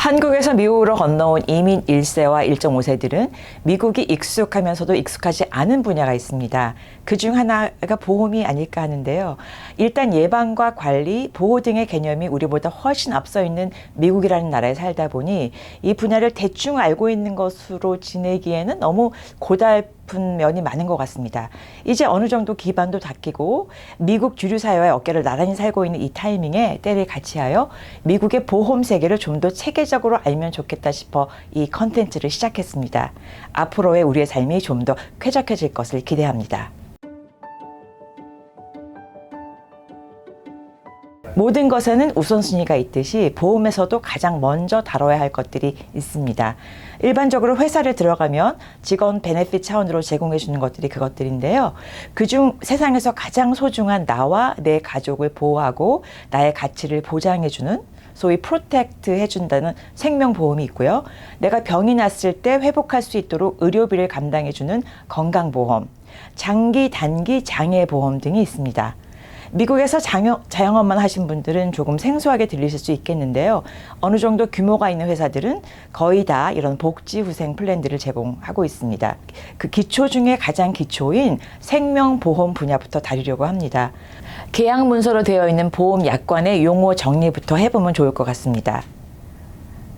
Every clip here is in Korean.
한국에서 미국으로 건너온 이민 1세와 1.5세들은 미국이 익숙하면서도 익숙하지 않은 분야가 있습니다. 그중 하나가 보험이 아닐까 하는데요. 일단 예방과 관리, 보호 등의 개념이 우리보다 훨씬 앞서 있는 미국이라는 나라에 살다 보니 이 분야를 대충 알고 있는 것으로 지내기에는 너무 고달픈 면이 많은 것 같습니다. 이제 어느 정도 기반도 닦이고 미국 주류 사회와의 어깨를 나란히 살고 있는 이 타이밍에 때를 같이하여 미국의 보험 세계를 좀 더 체계적으로 알면 좋겠다 싶어 이 컨텐츠를 시작했습니다. 앞으로의 우리의 삶이 좀 더 쾌적해질 것을 기대합니다. 모든 것에는 우선순위가 있듯이 보험에서도 가장 먼저 다뤄야 할 것들이 있습니다. 일반적으로 회사를 들어가면 직원 베네핏 차원으로 제공해 주는 것들이 그것들인데요. 그중 세상에서 가장 소중한 나와 내 가족을 보호하고 나의 가치를 보장해 주는 소위 프로텍트 해준다는 생명보험이 있고요. 내가 병이 났을 때 회복할 수 있도록 의료비를 감당해 주는 건강보험, 장기, 단기 장애보험 등이 있습니다. 미국에서 자영업만 하신 분들은 조금 생소하게 들리실 수 있겠는데요. 어느 정도 규모가 있는 회사들은 거의 다 이런 복지후생 플랜들을 제공하고 있습니다. 그 기초 중에 가장 기초인 생명보험 분야부터 다루려고 합니다. 계약 문서로 되어 있는 보험 약관의 용어 정리부터 해보면 좋을 것 같습니다.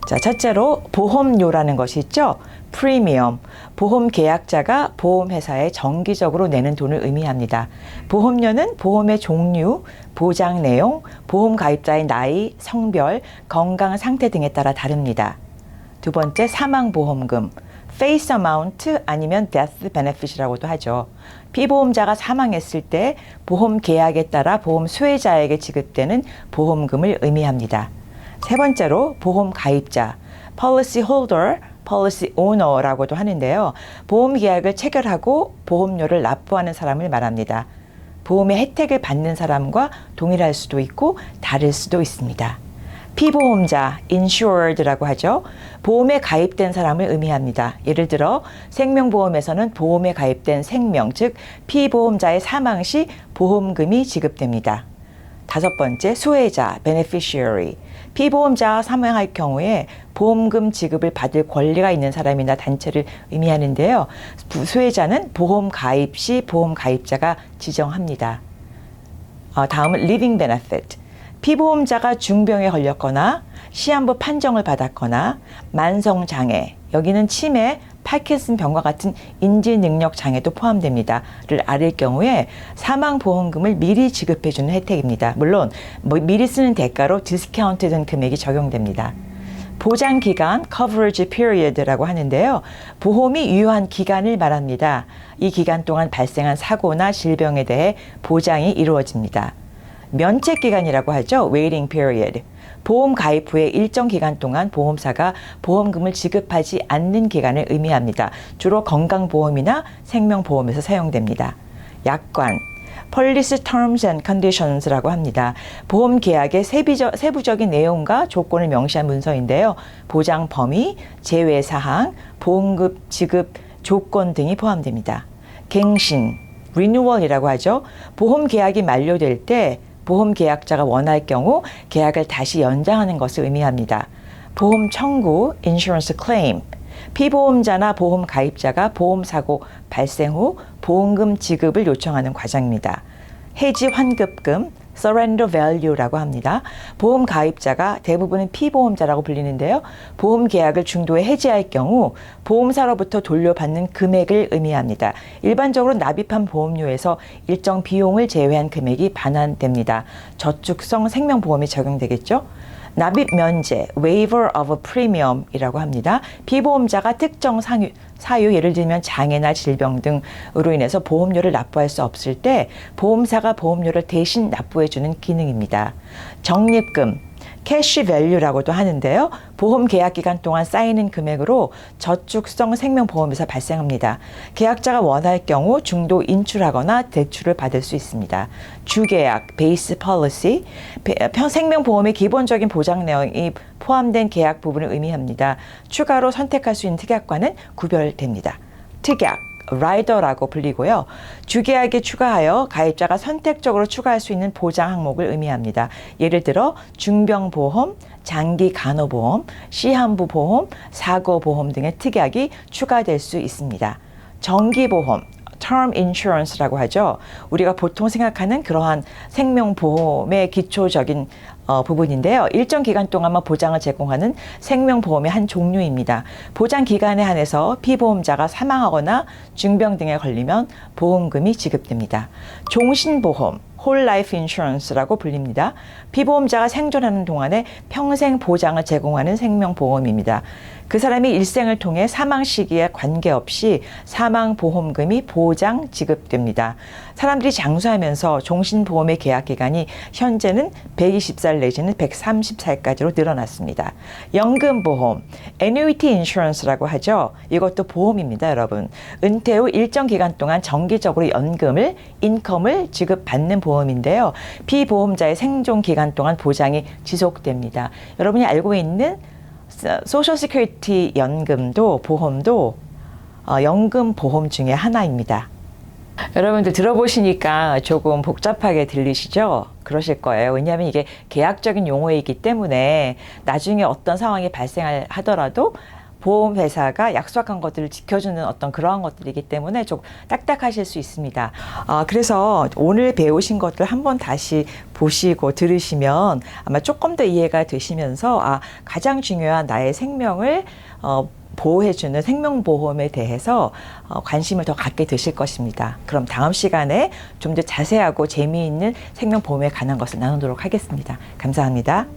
자, 첫째로 보험료라는 것이 있죠. 프리미엄, 보험 계약자가 보험회사에 정기적으로 내는 돈을 의미합니다. 보험료는 보험의 종류, 보장 내용, 보험 가입자의 나이, 성별, 건강 상태 등에 따라 다릅니다. 두 번째, 사망보험금, face amount 아니면 death benefit이라고도 하죠. 피보험자가 사망했을 때 보험 계약에 따라 보험 수혜자에게 지급되는 보험금을 의미합니다. 세 번째로 보험 가입자, policy holder, policy owner라고도 하는데요. 보험 계약을 체결하고 보험료를 납부하는 사람을 말합니다. 보험의 혜택을 받는 사람과 동일할 수도 있고 다를 수도 있습니다. 피보험자, insured라고 하죠. 보험에 가입된 사람을 의미합니다. 예를 들어 생명보험에서는 보험에 가입된 생명, 즉 피보험자의 사망 시 보험금이 지급됩니다. 다섯 번째, 수혜자, beneficiary. 피보험자가 사망할 경우에 보험금 지급을 받을 권리가 있는 사람이나 단체를 의미하는데요. 수혜자는 보험 가입 시 보험 가입자가 지정합니다. 다음은 living benefit. 피보험자가 중병에 걸렸거나 시한부 판정을 받았거나 만성장애, 여기는 치매, 파킨슨 병과 같은 인지능력 장애도 포함됩니다.를 앓을 경우에 사망보험금을 미리 지급해주는 혜택입니다. 물론 미리 쓰는 대가로 디스카운트된 금액이 적용됩니다. 보장기간, coverage period라고 하는데요. 보험이 유효한 기간을 말합니다. 이 기간 동안 발생한 사고나 질병에 대해 보장이 이루어집니다. 면책기간이라고 하죠. waiting period. 보험 가입 후에 일정 기간 동안 보험사가 보험금을 지급하지 않는 기간을 의미합니다. 주로 건강보험이나 생명보험에서 사용됩니다. 약관, policy terms and conditions라고 합니다. 보험 계약의 세부적인 내용과 조건을 명시한 문서인데요. 보장 범위, 제외 사항, 보험금 지급 조건 등이 포함됩니다. 갱신, renewal이라고 하죠. 보험 계약이 만료될 때 보험 계약자가 원할 경우 계약을 다시 연장하는 것을 의미합니다. 보험 청구, insurance claim. 피보험자나 보험 가입자가 보험사고 발생 후 보험금 지급을 요청하는 과정입니다. 해지 환급금, surrender value라고 합니다. 보험 가입자가 대부분은 피보험자라고 불리는데요. 보험 계약을 중도에 해지할 경우 보험사로부터 돌려받는 금액을 의미합니다. 일반적으로 납입한 보험료에서 일정 비용을 제외한 금액이 반환됩니다. 저축성 생명보험이 적용되겠죠. 납입 면제, waiver of a premium이라고 합니다. 피보험자가 특정 사유, 예를 들면 장애나 질병 등으로 인해서 보험료를 납부할 수 없을 때 보험사가 보험료를 대신 납부해주는 기능입니다. 적립금, 캐시 밸류라고도 하는데요. 보험 계약 기간 동안 쌓이는 금액으로 저축성 생명보험에서 발생합니다. 계약자가 원할 경우 중도 인출하거나 대출을 받을 수 있습니다. 주계약, 베이스 폴리시, 생명보험의 기본적인 보장 내용이 포함된 계약 부분을 의미합니다. 추가로 선택할 수 있는 특약과는 구별됩니다. 특약, 라이더라고 불리고요. 주계약에 추가하여 가입자가 선택적으로 추가할 수 있는 보장 항목을 의미합니다. 예를 들어 중병보험, 장기 간호보험, 시한부 보험, 사고보험 등의 특약이 추가될 수 있습니다. 정기보험, term insurance라고 하죠. 우리가 보통 생각하는 그러한 생명보험의 기초적인 부분인데요. 일정 기간 동안만 보장을 제공하는 생명보험의 한 종류입니다. 보장 기간에 한해서 피보험자가 사망하거나 중병 등에 걸리면 보험금이 지급됩니다. 종신보험, whole life insurance라고 불립니다. 피보험자가 생존하는 동안에 평생 보장을 제공하는 생명보험입니다. 그 사람이 일생을 통해 사망 시기에 관계없이 사망보험금이 보장 지급됩니다. 사람들이 장수하면서 종신보험의 계약 기간이 현재는 120살 내지는 130살까지로 늘어났습니다. 연금보험, annuity insurance라고 하죠. 이것도 보험입니다, 여러분. 은퇴 후 일정 기간 동안 정기적으로 연금을, 인컴을 지급받는 보험인데요. 피보험자의 생존 기간 동안 보장이 지속됩니다. 여러분이 알고 있는 소셜 시큐리티 연금도 보험도 연금 보험 중에 하나입니다. 여러분들 들어보시니까 조금 복잡하게 들리시죠? 그러실 거예요. 왜냐하면 이게 계약적인 용어이기 때문에 나중에 어떤 상황이 발생하더라도 보험회사가 약속한 것들을 지켜주는 어떤 그러한 것들이기 때문에 좀 딱딱하실 수 있습니다. 그래서 오늘 배우신 것들 한번 다시 보시고 들으시면 아마 조금 더 이해가 되시면서 가장 중요한 나의 생명을 보호해주는 생명보험에 대해서 관심을 더 갖게 되실 것입니다. 그럼 다음 시간에 좀 더 자세하고 재미있는 생명보험에 관한 것을 나누도록 하겠습니다. 감사합니다.